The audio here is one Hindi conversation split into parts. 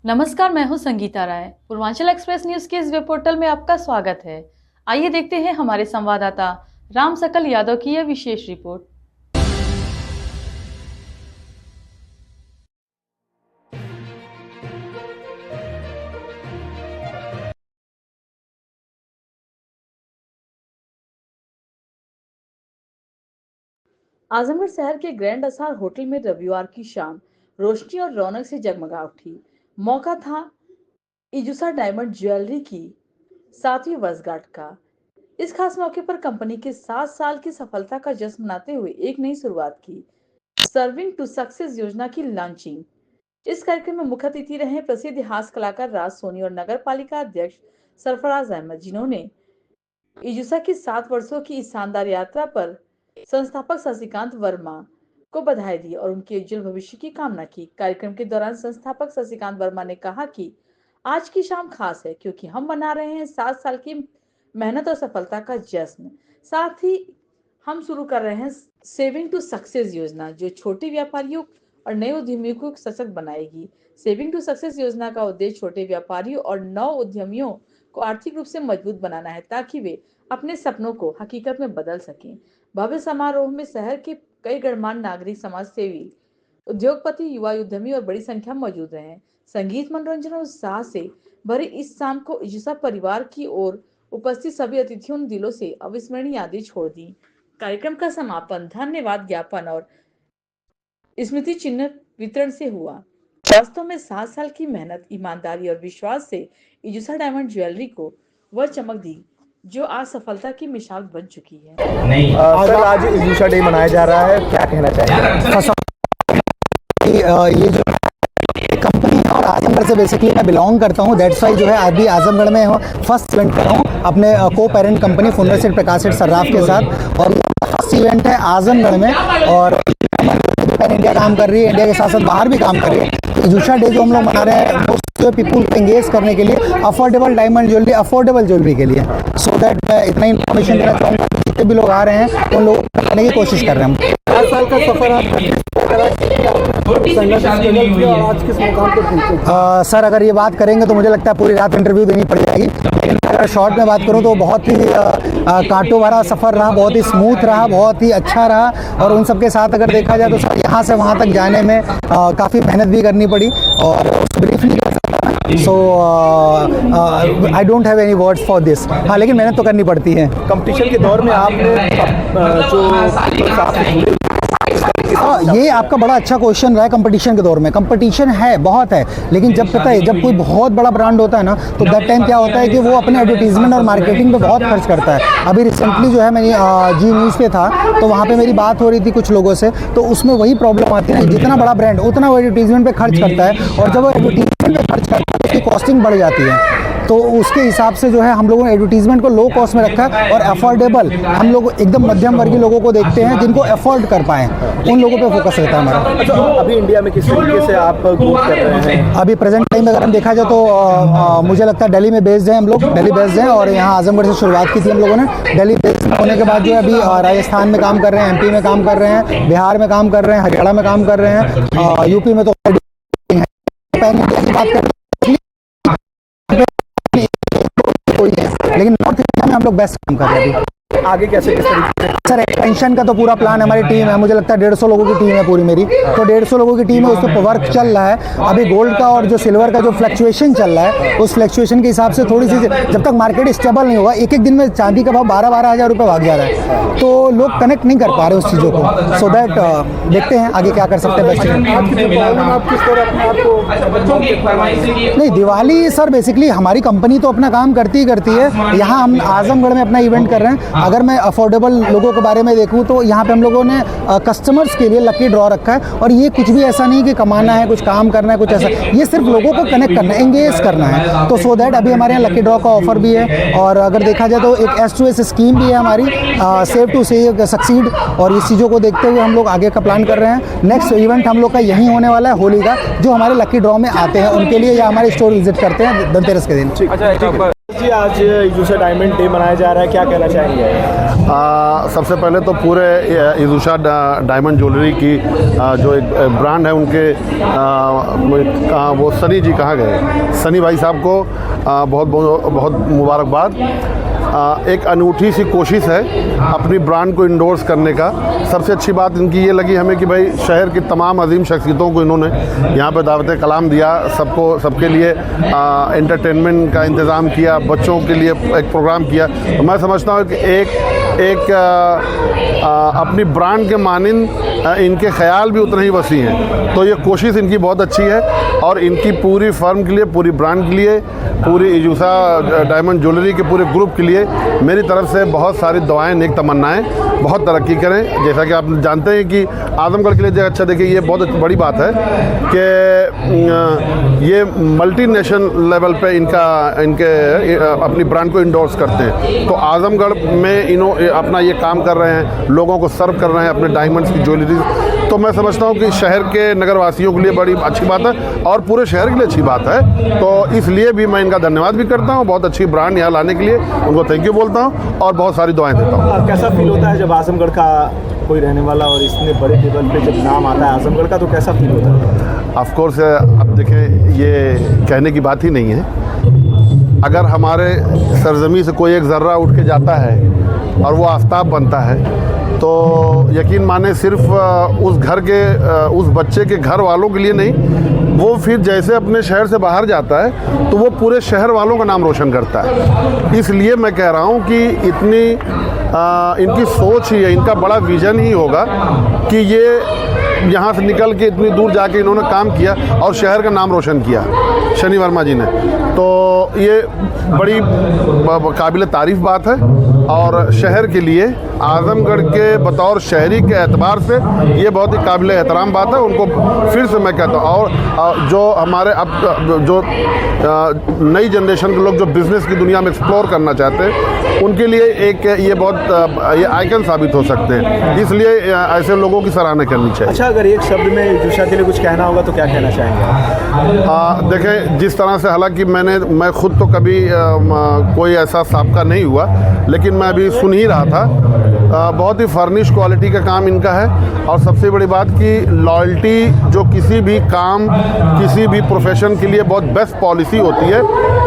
नमस्कार, मैं हूं संगीता राय। पूर्वांचल एक्सप्रेस न्यूज के इस वेब पोर्टल में आपका स्वागत है। आइए देखते हैं हमारे संवाददाता राम सकल यादव की यह विशेष रिपोर्ट। आजमगढ़ शहर के ग्रैंड असार होटल में रविवार की शाम रोशनी और रौनक से जगमगा उठी। मौका था इजुसा डायमंड ज्वेलरी की 7वीं वर्षगांठ का। इस खास मौके पर कंपनी के 7 साल की सफलता का जश्न मनाते हुए एक नई शुरुआत की, सर्विंग टू सक्सेस योजना की लॉन्चिंग। इस कार्यक्रम में मुख्य अतिथि रहे प्रसिद्ध हास्य कलाकार राज सोनी और नगर पालिका अध्यक्ष सरफराज अहमद, जिन्होंने इजुसा की 7 वर्षों की इस शानदार यात्रा पर संस्थापक शशिकांत वर्मा को बधाई दी और उनके उज्जवल भविष्य की कामना की। कार्यक्रम के दौरान संस्थापक शशिकांत वर्मा ने कहा कि आज की शाम खास है क्योंकि हम मना रहे हैं 7 साल की मेहनत और सफलता का जश्न। साथ ही हम शुरू कर रहे हैं सेविंग टू सक्सेस योजना, जो छोटे व्यापारियों और नए उद्यमियों को सशक्त बनाएगी। सेविंग टू सक्सेस योजना का उद्देश्य छोटे व्यापारियों और नव उद्यमियों को आर्थिक रूप से मजबूत बनाना है ताकि वे अपने सपनों को हकीकत में बदल सकें। भव्य समारोह में शहर के कई गणमान्य नागरिक, समाज सेवी, उद्योगपति, युवा उद्यमी और बड़ी संख्या में मौजूद रहे। संगीत, मनोरंजन और उत्साह से भरे इस शाम को इजुसा परिवार की ओर उपस्थित सभी अतिथियों ने दिलों से अविस्मरणीय यादें छोड़ दी। कार्यक्रम का समापन धन्यवाद ज्ञापन और स्मृति चिन्ह वितरण से हुआ। वास्तव में 7 साल की मेहनत, ईमानदारी और विश्वास से इजुसा डायमंड ज्वेलरी को वह चमक दी जो आज सफलता की मिसाल बन चुकी है। सर, आज इजुसा डे मनाया जा रहा है, क्या कहना चाहिए? ये जो कंपनी है और आजमगढ़ से बेसिकली मैं बिलोंग करता हूँ, दैट्स वाई जो है अभी आजमगढ़ में फर्स्ट इवेंट कर रहा हूँ अपने को पेरेंट कंपनी फुंडर सेठ प्रकाश सेठ सर्राफ के साथ। और फर्स्ट इवेंट है आजमगढ़ में और इंडिया काम कर रही है, इंडिया के साथ साथ बाहर भी काम कर रही है। इजुसा डे जो हम लोग मना रहे हैं वो पीपुल को एंगेज करने के लिए, affordable diamond jewellery, affordable jewellery के लिए। सो दैट मैं इतना इन्फॉर्मेशन देना चाहूँगा, जितने भी लोग आ रहे हैं उन लोगों को करने की कोशिश कर रहे हैं। 7 साल का सफर आज किस मुकाम पर पहुंचे? सर, अगर ये बात करेंगे तो मुझे लगता है पूरी रात इंटरव्यू देनी पड़ जाएगी, लेकिन अगर शॉर्ट में बात करूं तो बहुत ही कांटों भरा सफ़र रहा, बहुत ही स्मूथ रहा, बहुत ही अच्छा रहा। और उन सब के साथ अगर देखा जाए तो सर यहाँ से वहाँ तक जाने में काफ़ी मेहनत भी करनी पड़ी और ब्रीफ नहीं कर सकता। So I don't have any words for this. हाँ, लेकिन मेहनत तो करनी पड़ती है। कंपटीशन के दौर में आपने जो ये आपका बड़ा अच्छा क्वेश्चन रहा है। कंपटीशन के दौर में कंपटीशन है, बहुत है, लेकिन जब पता है जब कोई बहुत बड़ा ब्रांड होता है ना तो दैट टाइम क्या होता है कि वो अपने एडवर्टीजमेंट और मार्केटिंग पे बहुत खर्च करता है। अभी रिसेंटली जो है मैंने जी न्यूज़ पे था तो वहाँ पे मेरी बात हो रही थी कुछ लोगों से, तो उसमें वही प्रॉब्लम आती है, जितना बड़ा ब्रांड उतना वो एडवर्टीजमेंट पे खर्च करता है और जब वो एडवर्टीजमेंट पे खर्च करता है उसकी कॉस्टिंग बढ़ जाती है। तो उसके हिसाब से जो है हम लोगों ने एडवर्टीजमेंट को लो कॉस्ट में रखा है और अफोर्डेबल, हम लोग एकदम मध्यम वर्गीय लोगों को देखते हैं जिनको अफोर्ड कर पाएँ, उन लोगों पे फोकस रहता है हमारा। अच्छा, अभी इंडिया में किस तरीके से आप ग्रोथ कर रहे हैं? अभी प्रेजेंट टाइम में अगर हम देखा जाए तो मुझे लगता है दिल्ली में बेस्ड हैं हम लोग, दिल्ली बेस्ड हैं और यहाँ आजमगढ़ से शुरुआत की थी हम लोगों ने। दिल्ली बेस्ड होने के बाद जो है अभी राजस्थान में काम कर रहे हैं, एमपी में काम कर रहे हैं, बिहार में काम कर रहे हैं, हरियाणा में काम कर रहे हैं, यूपी में तो बात कर कोई है, लेकिन नॉर्थ इंडिया में हम लोग बेस्ट काम कर रहे हैं। आगे कैसे किस तरीके से? सर, एक्सपेंशन का तो पूरा प्लान हमारी टीम है, मुझे लगता है 150 लोगों की टीम है पूरी मेरी, तो 150 लोगों की टीम है, उस पर वर्क चल रहा है। अभी गोल्ड का और जो सिल्वर का जो फ्लक्चुएशन चल रहा है उस फ्लक्चुएशन के हिसाब से थोड़ी सी, जब तक मार्केट स्टेबल नहीं होगा, एक एक दिन में चांदी का भाव 12-12 हज़ार रुपये भाग जा रहा है, तो लोग कनेक्ट नहीं कर पा रहे उस चीज़ों को। सो दैट देखते हैं आगे क्या कर सकते हैं। बेस्ट नहीं, दिवाली सर बेसिकली हमारी कंपनी तो अपना काम करती ही करती है। यहाँ हम आजमगढ़ में अपना इवेंट कर रहे हैं। अगर मैं अफोर्डेबल लोगों के बारे में देखूं तो यहाँ पे हम लोगों ने कस्टमर्स के लिए लकी ड्रॉ रखा है और ये कुछ भी ऐसा नहीं कि कमाना है, कुछ काम करना है, कुछ ऐसा, ये सिर्फ लोगों को कनेक्ट करना है, एंगेज करना है। तो सो दैट अभी हमारे यहाँ लकी ड्रॉ का ऑफर भी है और अगर देखा जाए तो एक S2S स्कीम भी है हमारी, सेव टू सक्सीड, और इस चीज़ों को देखते हुए हम लोग आगे का प्लान कर रहे हैं। नेक्स्ट इवेंट हम लोग का यहीं होने वाला है होली का, जो हमारे लकी ड्रॉ में आते हैं उनके लिए या हमारे स्टोर विजिट करते हैं धनतेरस के दिन। जी आज यूजुशा डायमंड डे मनाया जा रहा है, क्या कहना चाहेंगे? सबसे पहले तो पूरे यूजुशा डायमंड ज्वेलरी की जो एक ब्रांड है उनके वो सनी जी कहाँ गए, सनी भाई साहब को बहुत बहुत मुबारकबाद। एक अनूठी सी कोशिश है अपनी ब्रांड को इंडोर्स करने का। सबसे अच्छी बात इनकी ये लगी हमें कि भाई शहर की तमाम अजीम शख्सियतों को इन्होंने यहाँ पे दावत कलाम दिया, सबके लिए एंटरटेनमेंट का इंतज़ाम किया, बच्चों के लिए एक प्रोग्राम किया। तो मैं समझता हूँ कि एक अपनी ब्रांड के मानिंद इनके ख्याल भी उतने ही वसी हैं। तो ये कोशिश इनकी बहुत अच्छी है और इनकी पूरी फर्म के लिए, पूरी ब्रांड के लिए, पूरी यूजुशा डायमंड ज्वेलरी के पूरे ग्रुप के लिए मेरी तरफ से बहुत सारी दुआएं, नेक तमन्नाएं, बहुत तरक्की करें। जैसा कि आप जानते हैं कि आजमगढ़ के लिए अच्छा देखिए, ये बहुत बड़ी बात है कि ये मल्टीनेशनल लेवल पे इनके अपनी ब्रांड को इंडोर्स करते हैं। तो आजमगढ़ में अपना ये काम कर रहे हैं, लोगों को सर्व कर रहे हैं अपने डायमंड्स की ज्वेलरी। तो मैं समझता हूँ कि शहर के नगरवासियों के लिए बड़ी अच्छी बात है और पूरे शहर के लिए अच्छी बात है। तो इसलिए भी मैं इनका धन्यवाद भी करता हूँ, बहुत अच्छी ब्रांड यहाँ लाने के लिए उनको थैंक यू बोलता हूँ और बहुत सारी दुआएं देता हूँ। कैसा फील होता है जब आजमगढ़ का कोई रहने वाला और इतने बड़े लेवल पे जब नाम आता है आजमगढ़ का, तो कैसा फील होता है? ऑफ कोर्स अब देखें, ये कहने की बात ही नहीं है। अगर हमारे सरजमी से कोई एक ज़र्रा उठ के जाता है और वो आफताब बनता है तो यकीन माने सिर्फ उस घर के उस बच्चे के घर वालों के लिए नहीं, वो फिर जैसे अपने शहर से बाहर जाता है तो वो पूरे शहर वालों का नाम रोशन करता है। इसलिए मैं कह रहा हूँ कि इनकी सोच ही है, इनका बड़ा विज़न ही होगा कि ये यहाँ से निकल के इतनी दूर जाके इन्होंने काम किया और शहर का नाम रोशन किया, शनि वर्मा जी ने। तो ये बड़ी काबिल तारीफ़ बात है और शहर के लिए, आजमगढ़ के बतौर शहरी के एतबार से ये बहुत ही काबिल एहतराम बात है। उनको फिर से मैं कहता हूँ, और जो हमारे अब जो नई जनरेशन के लोग जो बिज़नेस की दुनिया में एक्सप्लोर करना चाहते हैं उनके लिए एक ये बहुत ये आइकन साबित हो सकते हैं। इसलिए ऐसे लोगों की सराहना करनी चाहिए। अच्छा, अगर एक शब्द में यूजुशा के लिए कुछ कहना होगा तो क्या कहना चाहेंगे? देखें, जिस तरह से हालांकि मैं खुद तो कभी कोई ऐसा साबका नहीं हुआ, लेकिन मैं अभी सुन ही रहा था, बहुत ही फर्निश क्वालिटी का काम इनका है। और सबसे बड़ी बात कि लॉयल्टी जो किसी भी काम, किसी भी प्रोफेशन के लिए बहुत बेस्ट पॉलिसी होती है,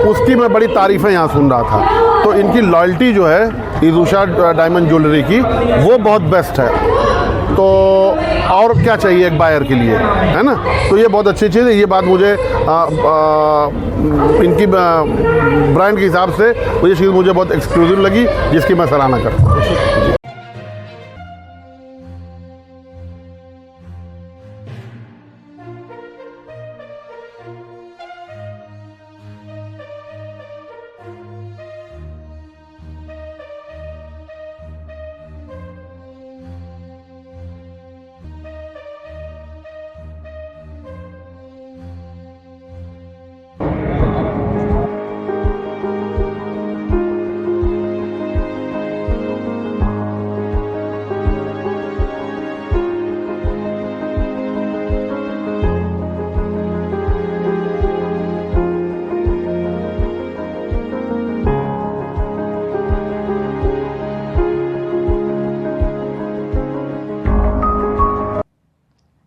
उसकी मैं बड़ी तारीफ़ें यहाँ सुन रहा था। तो इनकी लॉयल्टी जो है यूजुशा डायमंड ज्वेलरी की, वो बहुत बेस्ट है। तो और क्या चाहिए एक बायर के लिए, है ना? तो ये बहुत अच्छी चीज़ है। ये बात मुझे इनकी ब्रांड के हिसाब से ये चीज़ मुझे बहुत एक्सक्लूसिव लगी, जिसकी मैं सराहना करता हूँ।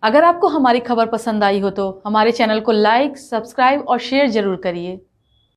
अगर आपको हमारी खबर पसंद आई हो तो हमारे चैनल को लाइक, सब्सक्राइब और शेयर जरूर करिए।